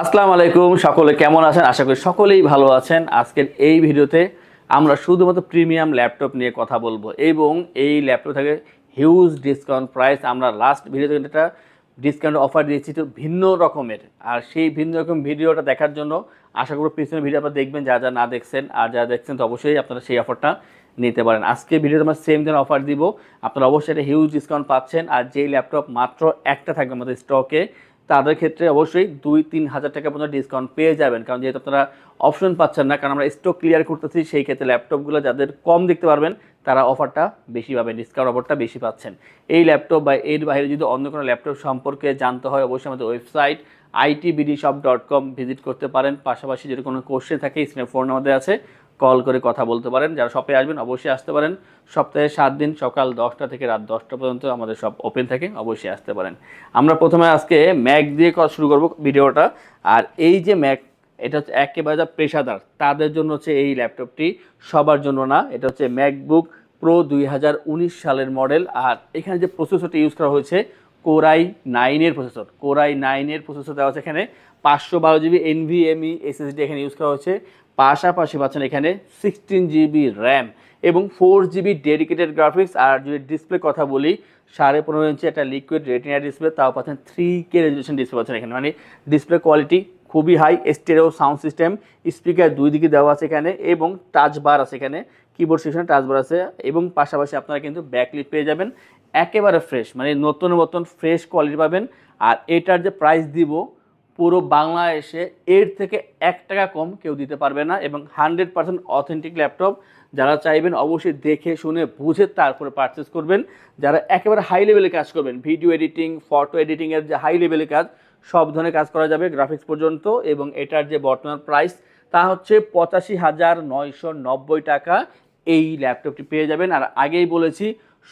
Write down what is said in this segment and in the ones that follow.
আসসালামু আলাইকুম, সকলে কেমন আছেন? আশা করি সকলেই ভালো আছেন। আজকের এই ভিডিওতে আমরা শুধুমাত্র প্রিমিয়াম ল্যাপটপ নিয়ে কথা বলবো এবং এই ল্যাপটপ থেকে হিউজ ডিসকাউন্ট প্রাইস। আমরা লাস্ট ভিডিওতে একটা ডিসকাউন্ট অফার দিয়েছি তো ভিন্ন রকমের, আর সেই ভিন্ন রকম ভিডিওটা দেখার জন্য আশা করি পিছনের ভিডিও আপনারা দেখবেন। যা না দেখছেন আর যারা দেখছেন তো অবশ্যই আপনারা সেই অফারটা নিতে পারেন। আজকে ভিডিওতে আমরা সেম ধরনের অফার দিব, আপনারা অবশ্যই একটা হিউজ ডিসকাউন্ট পাচ্ছেন। আর যেই ল্যাপটপ মাত্র একটা থাকবে আমাদের স্টকে, তাদের ক্ষেত্রে অবশ্যই 2-3 হাজার টাকা পর্যন্ত ডিসকাউন্ট পেয়ে যাবেন, কারণ যেহেতু আপনারা অপশন পাচ্ছেন না, কারণ আমরা স্টক ক্লিয়ার করতেছি। সেই ক্ষেত্রে ল্যাপটপগুলো যাদের কম দেখতে পারবেন তারা অফারটা বেশি পাবেন, ডিসকাউন্ট অফারটা বেশি পাচ্ছেন। এই ল্যাপটপ বা এর বাইরে যদি অন্য কোনো ল্যাপটপ সম্পর্কে জানতে হয় অবশ্যই আমাদের ওয়েবসাইট itbdshop.com ভিজিট করতে পারেন। পাশাপাশি যদি কোনো কোশ্চেন থাকে স্ক্রিনে ফোন আমাদের আছে, কল করে কথা বলতে পারেন। যারা শপে আসবেন অবশ্যই আসতে পারেন। সপ্তাহে 7 দিন সকাল 10টা থেকে রাত 10টা পর্যন্ত আমাদের শপ ওপেন থাকে, অবশ্যই আসতে পারেন। আমরা প্রথমে আজকে ম্যাক দিয়ে শুরু করব ভিডিওটা। আর এই যে ম্যাক, এটা হচ্ছে একেবারে যা পেশাদার তাদের জন্য হচ্ছে এই ল্যাপটপটি, সবার জন্য না। এটা হচ্ছে ম্যাকবুক প্রো 2019 সালের মডেল। আর এখানে যে প্রসেসরটি ইউজ করা হয়েছে কোরাই 9 প্রসেসর, কোরাই 9 প্রসেসর দেওয়া আছে এখানে। 512 জিবি NVMe SSD এখানে ইউজ করা হয়েছে। পাশাপাশি পাচ্ছেন এখানে 16 জিবি র্যাম এবং 4 জিবি ডেডিকেটেড গ্রাফিক্স। আর যদি ডিসপ্লে কথা বলি, 15.5 ইঞ্চি একটা লিকুইড রেটিনা ডিসপ্লে, তাও পাচ্ছেন 3K রেজলিউশন ডিসপ্লে পাচ্ছেন এখানে। মানে ডিসপ্লে কোয়ালিটি খুবই high. Stereo sound system, speaker দুই দিকে দেওয়া আছে এখানে এবং টাচ বার আছে এখানে, কিবোর্ড সেকশনে টাচ বার আছে। এবং পাশাপাশি আপনারা কিন্তু ব্যাকলিট পেয়ে যাবেন একেবারে ফ্রেশ, মানে নতুন ফ্রেশ কোয়ালিটি পাবেন। আর এটার যে প্রাইস দিব, পুরো বাংলাদেশে এর থেকে 1 টাকা কম কেউ দিতে পারবে না। এবং 100% অথেন্টিক ল্যাপটপ। যারা চাইবেন অবশ্যই দেখে শুনে বুঝে তারপরে পারচেস করবেন। যারা একেবারে হাই লেভেলে কাজ করবেন, ভিডিও এডিটিং, ফটো এডিটিংয়ের যে হাই লেভেলে কাজ, সব ধরনের কাজ করা যাবে গ্রাফিক্স পর্যন্ত। এবং এটার যে বর্তমান প্রাইস তা হচ্ছে 85,990 টাকা এই ল্যাপটপটি পেয়ে যাবেন। আর আগেই বলেছি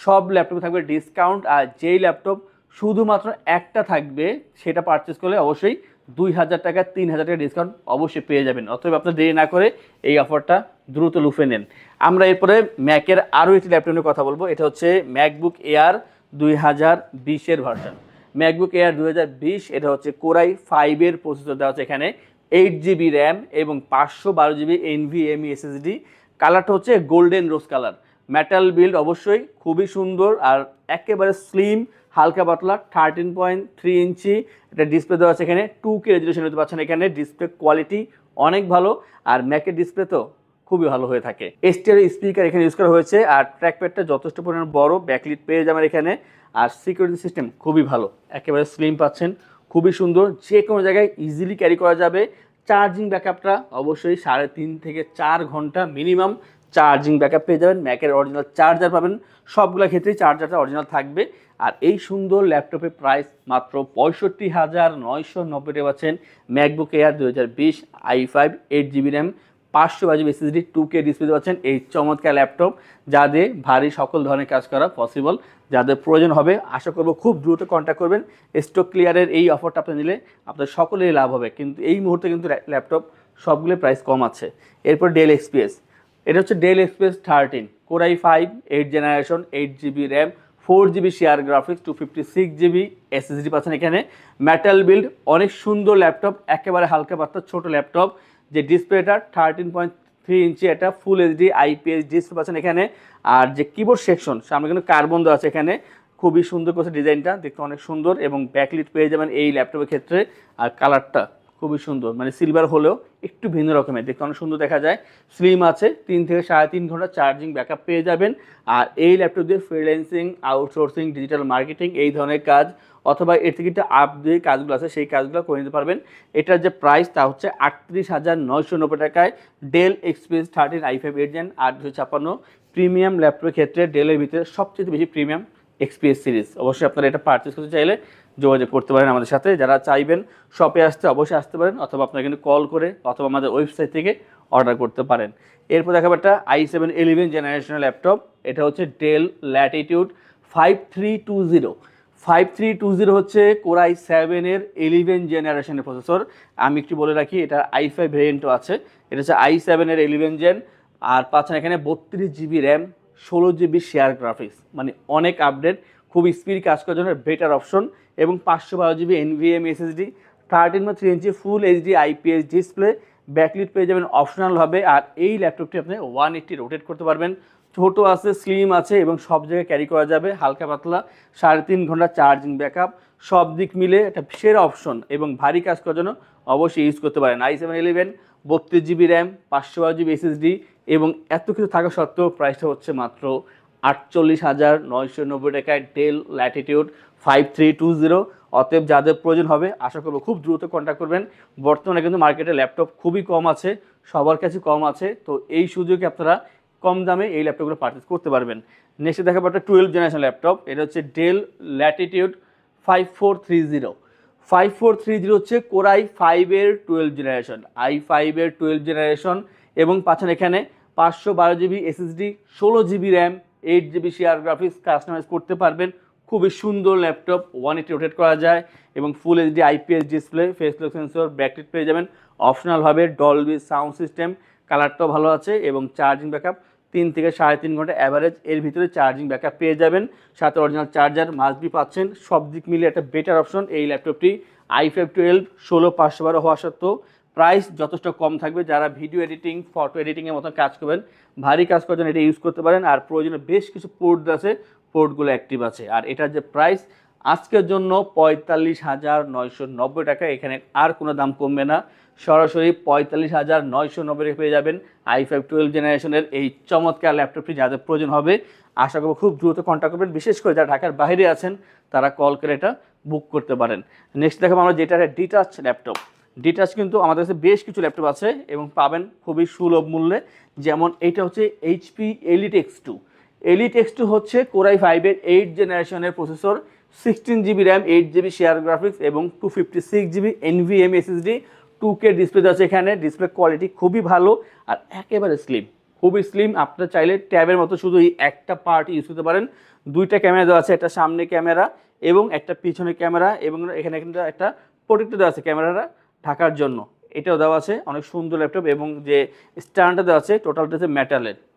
সব ল্যাপটপে থাকবে ডিসকাউন্ট। আর যেই ল্যাপটপ শুধুমাত্র একটা থাকবে সেটা পারচেস করলে অবশ্যই 2,000 টাকা 3,000 টাকা ডিসকাউন্ট অবশ্যই পেয়ে যাবেন। অতএব আপনার দেরি না করে এই অফারটা দ্রুত লুফে নেন। আমরা এরপরে ম্যাকের আরও একটি ল্যাপটপ নিয়ে কথা বলবো। এটা হচ্ছে MacBook air 2020 version. MacBook air 2020, এটা হচ্ছে কোরাই 5 প্রসেসর দেওয়া আছে এখানে, 8 জিবি র্যাম এবং 512 জিবি NVMe SSD। কালারটা হচ্ছে গোল্ডেন রোজ কালার, মেটাল বিল্ড, অবশ্যই খুবই সুন্দর। আর একেবারে স্লিম, হালকা পাতলা, 13.3 ইঞ্চি এটা ডিসপ্লে দেওয়া আছে এখানে। 2K রেজলিউশন হতে পারছেন এখানে। ডিসপ্লে কোয়ালিটি অনেক ভালো, আর ম্যাকের ডিসপ্লে তো খুবই ভালো হয়ে থাকে। স্টেরিও স্পিকার এখানে ইউজ করা হয়েছে। আর ট্র্যাকপ্যাডটা যথেষ্ট পরিমাণ বড়, ব্যাকলিট পেয়ে যাবেন এখানে। আর সিকিউরিটি সিস্টেম খুবই ভালো, একেবারে স্লিম পাচ্ছেন, খুবই সুন্দর, যে কোনো জায়গায় ইজিলি ক্যারি করা যাবে। চার্জিং ব্যাকআপটা অবশ্যই 3.5 থেকে 4 ঘন্টা মিনিমাম চার্জিং ব্যাকআপ পেয়ে যাবেন। ম্যাকের অরিজিনাল চার্জার পাবেন, সবগুলো ক্ষেত্রেই চার্জারটা অরিজিনাল থাকবে। আর এই সুন্দর ল্যাপটপের প্রাইস মাত্র 65,990 টাকা পাচ্ছেন। MacBook air 2020 i5 8 GB RAM 512 GB SSD 2K display পাচ্ছেন। এই চমৎকার ল্যাপটপ যাদের ভারী সকল ধরনের কাজ করা পসিবল, যাদের প্রয়োজন হবে আশা করব খুব দ্রুত কন্ট্যাক্ট করবেন। স্টক ক্লিয়ারের এই অফারটা আপনি নিলে আপনার সকলেই লাভ হবে, কিন্তু এই মুহূর্তে কিন্তু ল্যাপটপ সবগুলো প্রাইস কম আছে। এরপর ডেল XPS, এটা হচ্ছে Dell XPS 13 core i 5 8 generation, 8 GB RAM, 4 GB share graphics, 256 GB SSD পাচ্ছেন এখানে। মেটাল বিল্ড, অনেক সুন্দর ল্যাপটপ, একেবারে হালকা পাতলা ছোট ল্যাপটপ। যে ডিসপ্লেটা 13.3 ইঞ্চি, এটা ফুল HD IPS ডিসপ্লে পাচ্ছেন এখানে। আর যে কিবোর্ড সেকশন, সামনে কিন্তু কার্বন দেওয়া আছে এখানে, খুবই সুন্দর করছে, ডিজাইনটা দেখতে অনেক সুন্দর। এবং ব্যাকলিট পেয়ে যাবেন এই ল্যাপটপের ক্ষেত্রে। আর কালারটা খুবই সুন্দর, মানে সিলভার হলেও একটু ভিন্ন রকমের, দেখতে অনেক সুন্দর দেখা যায়। স্লিম আছে, 3 থেকে 3.5 ঘন্টা চার্জিং ব্যাকআপ পেয়ে যাবেন। আর এই ল্যাপটপ দিয়ে ফ্রিল্যান্সিং, আউটসোর্সিং, ডিজিটাল মার্কেটিং এই ধরনের কাজ, অথবা এর থেকে একটা আপ দিয়ে কাজগুলো আছে সেই কাজগুলো করে নিতে পারবেন। এটার যে প্রাইস তা হচ্ছে 38,990 টাকায় del XPS 13 i5 8 gen 856। Premium ল্যাপটপের ক্ষেত্রে ডেলের ভিতরে সবচেয়ে বেশি প্রিমিয়াম XPS সিরিজ। অবশ্যই আপনারা এটা পারচেস করতে চাইলে যোগাযোগ করতে পারেন আমাদের সাথে। যারা চাইবেন শপে আসতে অবশ্যই আসতে পারেন, অথবা আপনারা কিন্তু কল করে অথবা আমাদের ওয়েবসাইট থেকে অর্ডার করতে পারেন। এরপর দেখাবো একটা i7 11 জেনারেশনের ল্যাপটপ। এটা হচ্ছে ডেল ল্যাটিটিউড 5320। 5320 হচ্ছে কোরাই 7 11 জেনারেশনের প্রসেসর। আমি একটু বলে রাখি, এটা i5 ভেরিয়েন্টও আছে। এটা হচ্ছে i7 11 জেন। আর পাচ্ছেন এখানে 32 GB RAM, 16 GB share graphics, মানে অনেক আপডেট, খুব স্পিড কাজ করার জন্য বেটার অপশন। এবং 512 GB NVMe SSD, 13.3 inch full HD IPS display, backlit পেয়ে যাবেন অপশনাল হবে। আর এই ল্যাপটপটি আপনি 180 রোটেট করতে পারবেন। ছোট আছে, স্লিম আছে এবং সব জায়গায় ক্যারি করা যাবে, হালকা পাতলা, 3.5 ঘন্টা চার্জিং ব্যাকআপ, সব দিক মিলে একটা সেরা অপশন এবং ভারী কাজ করার জন্য অবশ্যই ইউজ করতে পারেন। i7-11 32 GB RAM, 512 GB SSD এবং এত কিছু থাকা সত্ত্বেও প্রাইসটা হচ্ছে মাত্র 48,990 টাকায় ডেল ল্যাটিটিউড 5320। অতএব যাদের প্রয়োজন হবে আশা করবো খুব দ্রুত কন্ট্যাক্ট করবেন। বর্তমানে কিন্তু মার্কেটে ল্যাপটপ খুবই কম আছে, সবার কাছে কম আছে, তো এই সুযোগে আপনারা কম দামে এই ল্যাপটপগুলো পারচেস করতে পারবেন। নেক্সট দেখাবো একটা 12 জেনারেশন ল্যাপটপ। এটা হচ্ছে ডেল ল্যাটিটিউড 5430। 5430 হচ্ছে কোরাই 5-এর 12 জেনারেশন, i5-এর 12 জেনারেশন এবং পাচ্ছেন এখানে 512 GB SSD, 16 GB RAM, 8 GB share graphics, customise করতে পারবেন। খুবই সুন্দর ল্যাপটপ, 180 রোটেট করা যায় এবং ফুল HD IPS display, face lock sensor, backlit পেয়ে যাবেন অপশনালভাবে, ডলবি সাউন্ড সিস্টেম, কালারটাও ভালো আছে এবং চার্জিং ব্যাকআপ 3 থেকে 3.5 ঘন্টা অ্যাভারেজ এর ভিতরে চার্জিং ব্যাকআপ পেয়ে যাবেন। সাথে অরিজিনাল চার্জার মাস্ট বি পাচ্ছেন। সব দিক মিলে একটা বেটার অপশন এই ল্যাপটপটি। i5-12 16,512 হওয়া সত্ত্বেও প্রাইস যথেষ্ট কম থাকবে। যারা ভিডিও এডিটিং, ফটো এডিটিংয়ের মতন কাজ করবেন, ভারী কাজ করার জন্য এটা ইউজ করতে পারেন। আর প্রয়োজনে বেশ কিছু পোর্ট আছে, পোর্টগুলো অ্যাক্টিভ আছে। আর এটার যে প্রাইস আজকের জন্য 45,990 টাকা, এখানে আর কোনো দাম কমবে না, সরাসরি 45,990 পেয়ে যাবেন i5-12 জেনারেশনের এই চমৎকার ল্যাপটপটি। যাদের প্রয়োজন হবে আশা করব খুব দ্রুত কন্ট্যাক্ট করবেন, বিশেষ করে যারা ঢাকার বাইরে আছেন তারা কল করে এটা বুক করতে পারেন। নেক্সট দেখাবো আমরা যেটা ডিটাচ ল্যাপটপ। ডিটাচ কিন্তু আমাদের কাছে বেশ কিছু ল্যাপটপ আছে এবং পাবেন খুবই সুলভ মূল্যে। যেমন এইটা হচ্ছে HP Elite X2। Elite X2 হচ্ছে কোরাই 5-এর 8 জেনারেশনের processor, 16 GB RAM, 8 GB share graphics এবং 256 GB NVMe SSD, 2K display আছে এখানে। ডিসপ্লে কোয়ালিটি খুবই ভালো আর একেবারে স্লিম, খুবই স্লিম। আপনারা চাইলে ট্যাবের মতো শুধু এই একটা পার্ট ইউজ করতে পারেন। দুইটা ক্যামেরা দেওয়া আছে, একটা সামনে ক্যামেরা এবং একটা পিছনে ক্যামেরা এবং এখানে একটা প্রোটেক্টর দেওয়া আছে ক্যামেরাটা ঢাকার জন্য, এটাও দেওয়া আছে। অনেক সুন্দর ল্যাপটপ এবং যে স্ট্যান্ডটা দেওয়া আছে টোটালটা হচ্ছে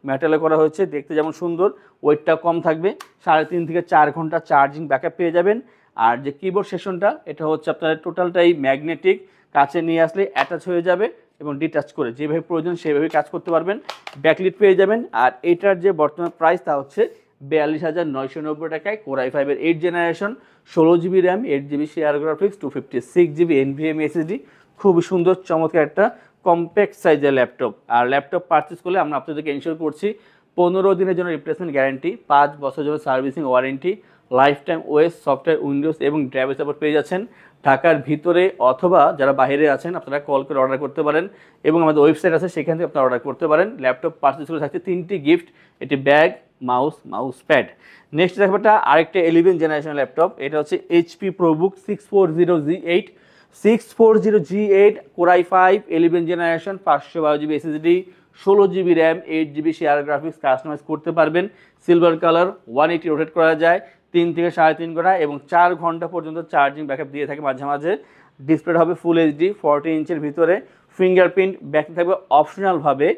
মেটালে করা হয়েছে, দেখতে যেমন সুন্দর, ওয়েটটা কম থাকবে। 3.5 থেকে 4 ঘন্টা চার্জিং ব্যাকআপ পেয়ে যাবেন। আর যে কিবোর্ড সেকশনটা এটা হচ্ছে আপনার টোটালটাই ম্যাগনেটিক, কাছে নিয়ে আসলে অ্যাটাচ হয়ে যাবে এবং ডিটাচ করে যেভাবে প্রয়োজন সেভাবে কাজ করতে পারবেন। ব্যাকলিট পেয়ে যাবেন। আর এটার যে বর্তমান প্রাইস তা হচ্ছে 42,990 টাকায় কোরাই 5-এর 8 generation, 16 GB RAM, 8 GB share graphics, 256 GB NVMe SSD। খুবই সুন্দর চমৎকার একটা কম্প্যাক্ট সাইজের ল্যাপটপ। আর ল্যাপটপ পারচেস করলে আমরা আপনাদেরকে ইনশিওর করছি 15 দিনের জন্য রিপ্লেসমেন্ট গ্যারান্টি, 5 বছরের জন্য servicing warranty, life time OS, software, Windows এবং ড্রাইভার সাপোর্ট পেয়ে যাচ্ছেন। ঢাকার ভিতরে অথবা যারা বাইরে আছেন আপনারা কল করে অর্ডার করতে পারেন এবং আমাদের ওয়েবসাইট আছে সেখান থেকে আপনারা অর্ডার করতে পারেন। ল্যাপটপ পারচেস করে থাকছে 3টি গিফট, এটি ব্যাগ, মাউস প্যাড। নেক্সট দেখো আরেকটা 11 জেনারেশন ল্যাপটপ। এটা হচ্ছে HP ProBook 640G8। 640G8 core i 5 11 generation, 512 GB SSD, 16 GB RAM, 8 GB share graphics, customise করতে পারবেন। সিলভার কালার, 180 রোটেট করা যায়, 3 থেকে 3.5 ঘন্টা এবং 4 ঘন্টা পর্যন্ত চার্জিং ব্যাকআপ দিয়ে থাকে মাঝে মাঝে। ডিসপ্লে হবে ফুল এইচডি 40 ইঞ্চের ভিতরে, ফিঙ্গারপ্রিন্ট, ব্যাক থাকবে অপশনালভাবে,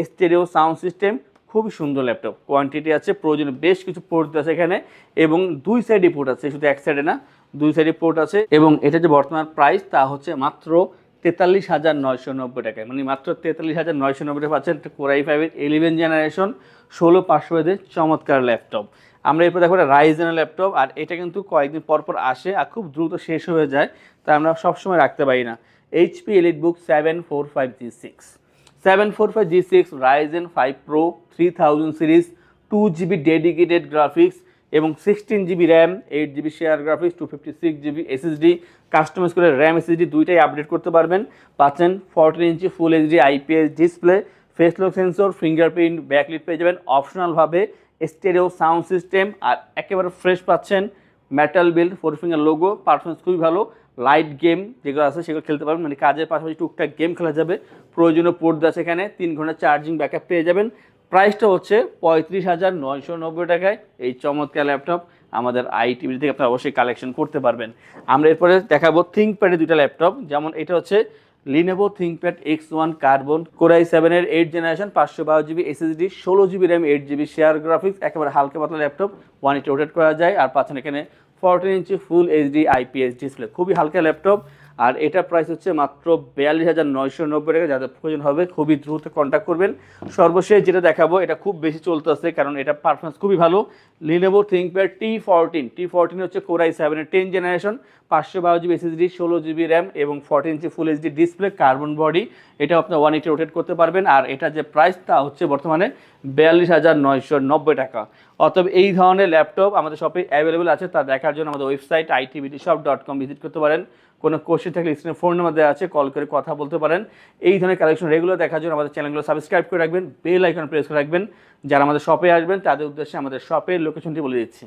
স্টেরিও সাউন্ড সিস্টেম। খুবই সুন্দর ল্যাপটপ, কোয়ান্টিটি আছে, প্রয়োজনে বেশ কিছু পোর্ট আছে এখানে এবং 2 সাইডে পোর্ট আছে, শুধু এক সাইডে না, 2 সাইডে পোর্ট আছে। এবং এটা যে বর্তমান প্রাইস তা হচ্ছে মাত্র 43,990 টাকায়, মানে মাত্র 43,990 টাকা পাচ্ছেন কোরাই 5-এর 11 জেনারেশন 16,500 চমৎকার ল্যাপটপ। আমরা এরপর দেখো রাইজেনের ল্যাপটপ। আর এটা কিন্তু কয়েকদিন পর পর আসে আর খুব দ্রুত শেষ হয়ে যায়, তাই আমরা সবসময় রাখতে পারি না। HP EliteBook 745G6, 745G6 Ryzen 5 Pro 3000 series, 2 GB dedicated graphics এবং 16 GB RAM, 8 GB share graphics, 256 GB SSD, customise করে র্যাম SSD দুইটাই আপডেট করতে পারবেন। পাচ্ছেন 14 inch full HD IPS display, face lock sensor, fingerprint, backlit পেয়ে যাবেন অপশনালভাবে, stereo sound system. আর একেবারে ফ্রেশ পাচ্ছেন metal build, 4 finger logo, performance খুবই ভালো। লাইট গেম যেগুলো আছে সেগুলো খেলতে পারবেন, মানে কাজের পাশাপাশি টুকটাক গেম খেলা যাবে। প্রয়োজনীয় পোর্ট আছে এখানে, 3 ঘন্টা চার্জিং ব্যাকআপ পেয়ে যাবেন। প্রাইসটা হচ্ছে 35,990 টাকায় এই চমৎকার ল্যাপটপ আমাদের আইটিভি থেকে আপনারা অবশ্যই কালেকশন করতে পারবেন। আমরা এরপরে দেখাবো থিঙ্কপ্যাডের দুইটা ল্যাপটপ। যেমন এটা হচ্ছে Lenovo ThinkPad X1 carbon, core i 7-এর 8 generation, 512 GB SSD, 16 GB RAM, 8 GB share graphics, একেবারে হালকা পাতলা ল্যাপটপ, 180 রোটেট করা যায়। আর পাচ্ছেন এখানে 14 inch full HD IPS display, খুবই হালকা ল্যাপটপ। আর এটা প্রাইস হচ্ছে মাত্র 42,990 টাকা। যাদের প্রয়োজন হবে খুবই দ্রুত কন্ট্যাক্ট করবেন। সর্বশেষ যেটা দেখাবো এটা খুব বেশি চলতেছে, কারণ এটা পারফরমেন্স খুবই ভালো। Lenovo ThinkPad T14 হচ্ছে Core i7 এর 10 generation, 512GB SSD, 16GB RAM এবং 14 inch full HD display, carbon body. এটা আপনি 180 রোটেট করতে পারবেন। আর এটা যে প্রাইসটা হচ্ছে বর্তমানে 42,990 টাকা। অতএব এই ধরনের ল্যাপটপ আমাদের শপে অ্যাভেলেবেল আছে। তা দেখার জন্য আমাদের ওয়েবসাইট itbdshop.com ভিজিট করতে পারেন। কোনো কোশ্চেন থাকলে স্ক্রিনে ফোন নাম্বার দেওয়া আছে, কল করে কথা বলতে পারেন। এই ধরনের কালেকশন রেগুলার দেখার জন্য আমাদের চ্যানেলগুলো সাবস্ক্রাইব করে রাখবেন, বেল আইকন প্রেস করে রাখবেন। যারা আমাদের শপে আসবেন তাদের উদ্দেশ্যে আমাদের শপের লোকেশনটি বলে দিচ্ছি।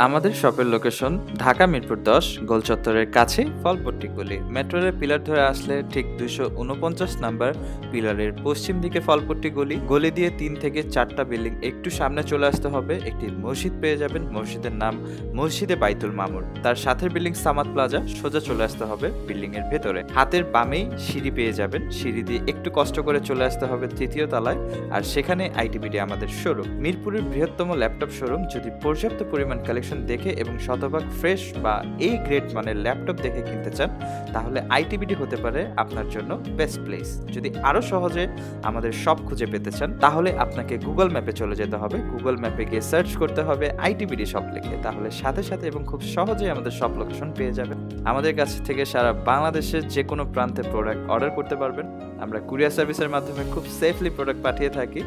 আমাদের শপের লোকেশন ঢাকা মিরপুর 10 গোল চত্বরের কাছে ফলপট্টি গলি। মেট্রো রেল পিলার ধরে আসলে ঠিক 249 নাম্বার পিলারের পশ্চিম দিকে ফলপট্টি গলি। গলি দিয়ে 3 থেকে 4টা বিল্ডিং একটু সামনে চলে আসতে হবে, একটি মসজিদ পেয়ে যাবেন। মসজিদের নাম মসজিদে বাইতুল মামুর। তার সাথের বিল্ডিং সামাদ প্লাজা। সোজা চলে আসতে হবে বিল্ডিং এর ভেতরে। হাতের বামেই সিঁড়ি পেয়ে যাবেন, সিঁড়ি দিয়ে একটু কষ্ট করে চলে আসতে হবে 3য় তলায়। আর সেখানে আইটিবিডি আমাদের শোরুম, মিরপুরের বৃহত্তম ল্যাপটপ শোরুম। যদি পর্যাপ্ত পরিমাণ কালেকশন দেখে এবং শতভাগ ফ্রেশ বা এই গ্রেড মানের ল্যাপটপ দেখে কিনতে চান, তাহলে আইটিবিডি হতে পারে আপনার জন্য বেস্ট প্লেস। যদি আরো সহজে আমাদের শপ খুঁজে পেতে চান, তাহলে আপনাকে গুগল ম্যাপে চলে যেতে হবে। গুগল ম্যাপে গিয়ে সার্চ করতে হবে আইটিবিডি শপ লিখে, তাহলে সাথে সাথে এবং খুব সহজেই আমাদের শপ লোকেশন পেয়ে যাবেন। আমাদের কাছ থেকে সারা বাংলাদেশের যে কোনো প্রান্তে প্রোডাক্ট অর্ডার করতে পারবেন। আমরা কুরিয়ার সার্ভিসের মাধ্যমে খুব সেফলি প্রোডাক্ট পাঠিয়ে থাকি।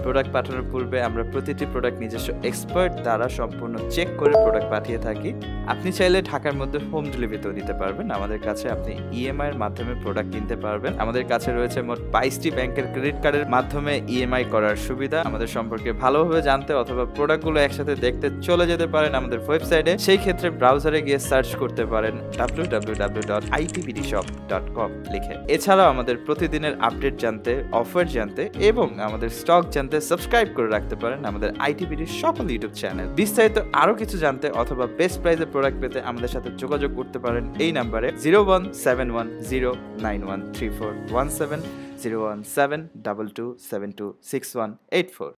প্রোডাক্ট পাঠানোর পূর্বে আমরা প্রতিটি প্রোডাক্ট নিজস্ব এক্সপার্ট দ্বারা সম্পূর্ণ চেক করে প্রোডাক্ট পাঠিয়ে থাকি। আপনি চাইলে ঢাকার মধ্যে হোম ডেলিভারিতেও দিতে পারবেন। আমাদের কাছে আপনি ইএমআই এর মাধ্যমে প্রোডাক্ট কিনতে পারবেন। আমাদের কাছে রয়েছে মোট 22টি ব্যাংকের ক্রেডিট কার্ডের মাধ্যমে ইএমআই করার সুবিধা। আমাদের সম্পর্কে ভালোভাবে জানতে অথবা প্রোডাক্টগুলো একসাথে দেখতে চলে যেতে পারেন আমাদের ওয়েবসাইটে। সেই ক্ষেত্রে ব্রাউজারে গিয়ে সার্চ করতে পারেন www.itbdshop.com লিখে। এছাড়াও আমাদের প্রতিদিনের আপডেট জানতে, অফার জানতে এবং আমাদের স্টক জানতে সাবস্ক্রাইব করে রাখতে পারেন আমাদের আইটিবিডির সকল ইউটিউব চ্যানেল। বিস্তারিত আরো কিছু জানতে অথবা বেস্ট প্রাইসে প্রোডাক্ট পেতে আমাদের সাথে যোগাযোগ করতে পারেন এই নাম্বারে 01710913417 01722726184।